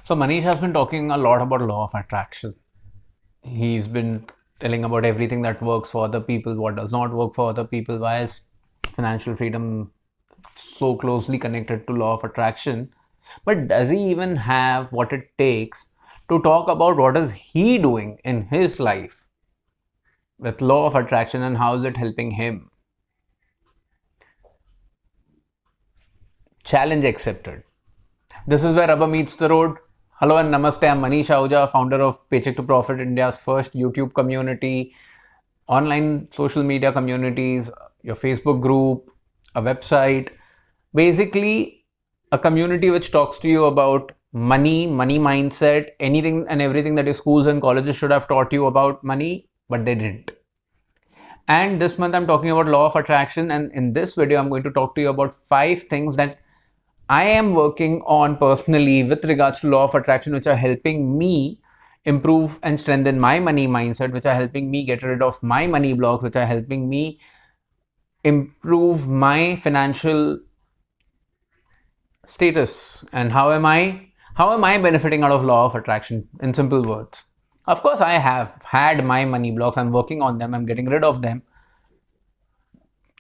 So Manish has been talking a lot about law of attraction. He's been telling about everything that works for other people, what does not work for other people. Why is financial freedom so closely connected to law of attraction? But does he even have what it takes to talk about what is he doing in his life with law of attraction and how is it helping him? Challenge accepted. This is where rubber meets the road. Hello and namaste. I'm Manish Ahuuja, founder of Paycheck to Profit, India's first YouTube community, online social media communities, your Facebook group, a website. Basically, a community which talks to you about money mindset, anything and everything that your schools and colleges should have taught you about money, but they didn't. And this month I'm talking about law of attraction, and in this video I'm going to talk to you about 5 things that I am working on personally with regards to law of attraction, which are helping me improve and strengthen my money mindset, which are helping me get rid of my money blocks, which are helping me improve my financial status. And how am I benefiting out of law of attraction? In simple words, of course I have had my money blocks. I'm working on them. I'm getting rid of them.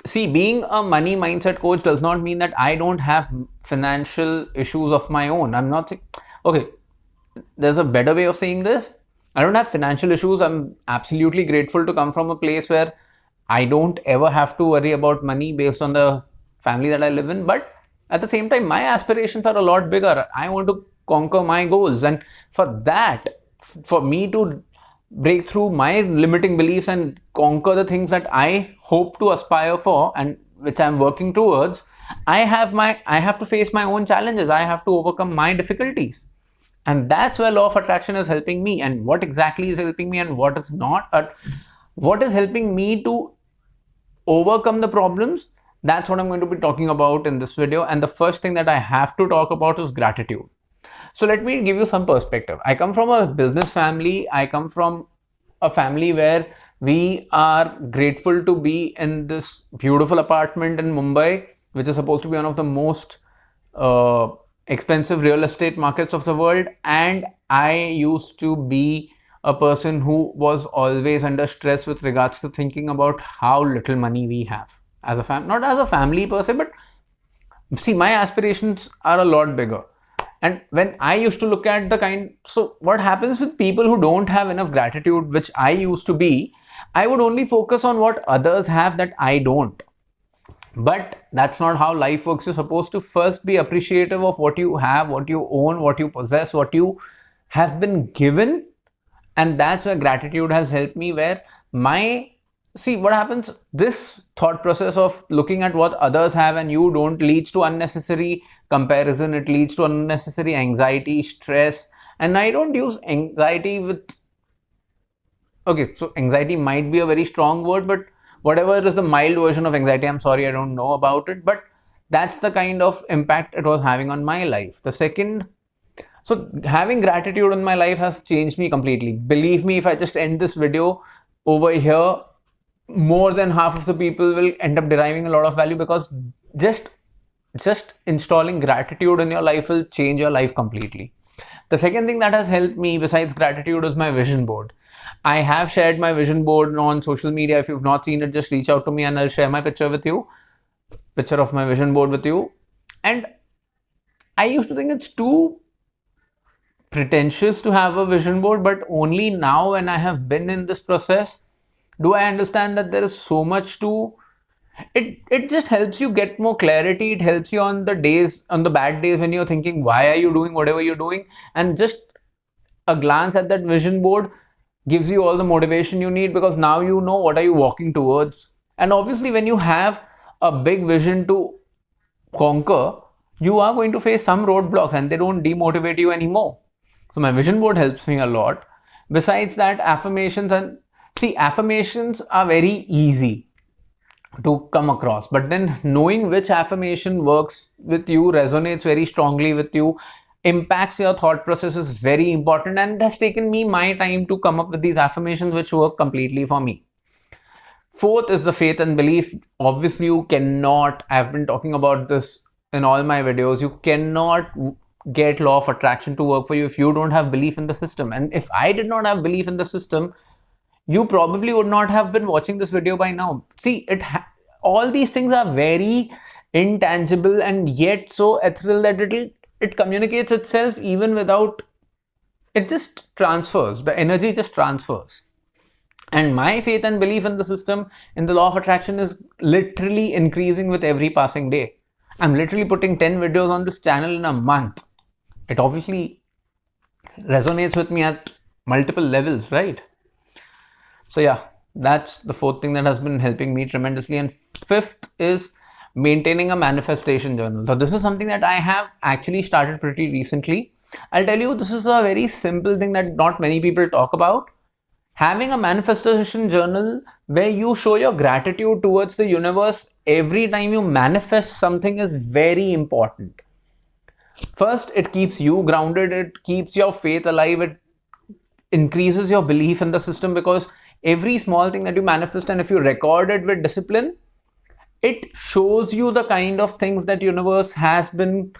See, being a money mindset coach does not mean that I don't have financial issues of my own. I'm not saying, okay, there's a better way of saying this. I don't have financial issues. I'm absolutely grateful to come from a place where I don't ever have to worry about money based on the family that I live in. But at the same time, my aspirations are a lot bigger. I want to conquer my goals. And for that, for me to break through my limiting beliefs and conquer the things that I hope to aspire for and which I'm working towards, I have to face my own challenges. I have to overcome my difficulties. And that's where law of attraction is helping me. And what exactly is helping me and what is not, what is helping me to overcome the problems, that's what I'm going to be talking about in this video. And the first thing that I have to talk about is gratitude. So let me give you some perspective. I come from a business family. I come from a family where we are grateful to be in this beautiful apartment in Mumbai, which is supposed to be one of the most expensive real estate markets of the world. And I used to be a person who was always under stress with regards to thinking about how little money we have as a family, not as a family per se, but see, my aspirations are a lot bigger. And when I used to look at so what happens with people who don't have enough gratitude, which I used to be, I would only focus on what others have that I don't. But that's not how life works. You're supposed to first be appreciative of what you have, what you own, what you possess, what you have been given. And that's where gratitude has helped me, where see what happens, this thought process of looking at what others have and you don't leads to unnecessary comparison. It leads to unnecessary anxiety, stress. And I don't use anxiety with, okay, so anxiety might be a very strong word, but whatever is the mild version of anxiety, I'm sorry, I don't know about it, but that's the kind of impact it was having on my life. The second, so having gratitude in my life has changed me completely. Believe me, if I just end this video over here, more than half of the people will end up deriving a lot of value, because just installing gratitude in your life will change your life completely. The second thing that has helped me besides gratitude is my vision board. I have shared my vision board on social media. If you've not seen it, just reach out to me and I'll share my picture of my vision board with you. And I used to think it's too pretentious to have a vision board, but only now when I have been in this process do I understand that there is so much to it. It just helps you get more clarity. It helps you on the bad days when you're thinking, why are you doing whatever you're doing? And just a glance at that vision board gives you all the motivation you need, because now you know what are you walking towards. And obviously when you have a big vision to conquer, you are going to face some roadblocks and they don't demotivate you anymore. So my vision board helps me a lot. Besides that, affirmations are very easy to come across, but then knowing which affirmation works with you, resonates very strongly with you, impacts your thought process is very important. And it has taken me my time to come up with these affirmations which work completely for me. Fourth is the faith and belief. Obviously you cannot, I've been talking about this in all my videos, you cannot get law of attraction to work for you if you don't have belief in the system. And if I did not have belief in the system, you probably would not have been watching this video by now. See, all these things are very intangible and yet so ethereal that it communicates itself even without, it just transfers. The energy just transfers. And my faith and belief in the system, in the law of attraction, is literally increasing with every passing day. I'm literally putting 10 videos on this channel in a month. It obviously resonates with me at multiple levels, right? So yeah, that's the fourth thing that has been helping me tremendously. And fifth is maintaining a manifestation journal. So this is something that I have actually started pretty recently. I'll tell you, this is a very simple thing that not many people talk about. Having a manifestation journal where you show your gratitude towards the universe every time you manifest something is very important. First, it keeps you grounded, it keeps your faith alive, it increases your belief in the system, because every small thing that you manifest, and if you record it with discipline, it shows you the kind of things that universe has been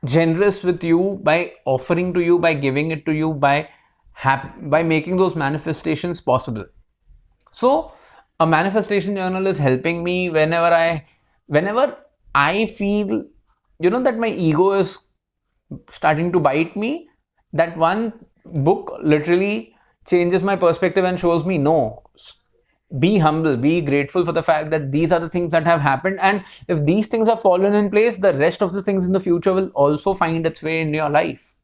generous with you by offering to you, by giving it to you, by making those manifestations possible. So a manifestation journal is helping me whenever I feel, that my ego is starting to bite me. That one book literally changes my perspective and shows me, no, be humble, be grateful for the fact that these are the things that have happened, and if these things have fallen in place, the rest of the things in the future will also find its way in your life.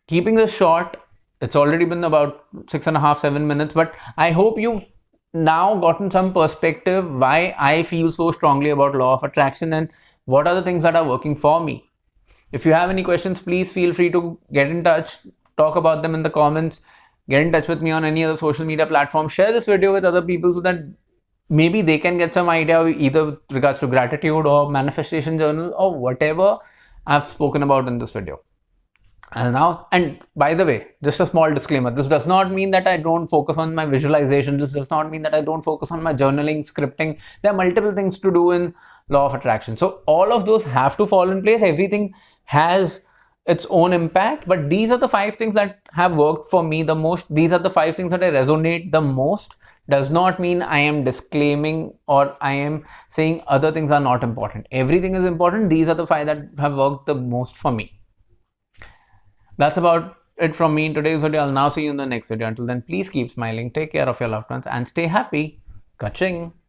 Keeping this short, it's already been about 6.5, 7 minutes, but I hope you've now gotten some perspective why I feel so strongly about law of attraction and what are the things that are working for me. If you have any questions, please feel free to get in touch, talk about them in the comments, get in touch with me on any other social media platform, share this video with other people so that maybe they can get some idea either with regards to gratitude or manifestation journal or whatever I've spoken about in this video. And by the way, just a small disclaimer, this does not mean that I don't focus on my visualization. This does not mean that I don't focus on my journaling, scripting. There are multiple things to do in law of attraction. So all of those have to fall in place. Everything has its own impact, but these are the 5 things that have worked for me the most. These are the 5 things that I resonate the most. Does not mean I am disclaiming or I am saying other things are not important. Everything is important. These are the 5 that have worked the most for me. That's about it from me in today's video. I'll now see you in the next video. Until then, please keep smiling, take care of your loved ones, and stay happy. Ka-ching!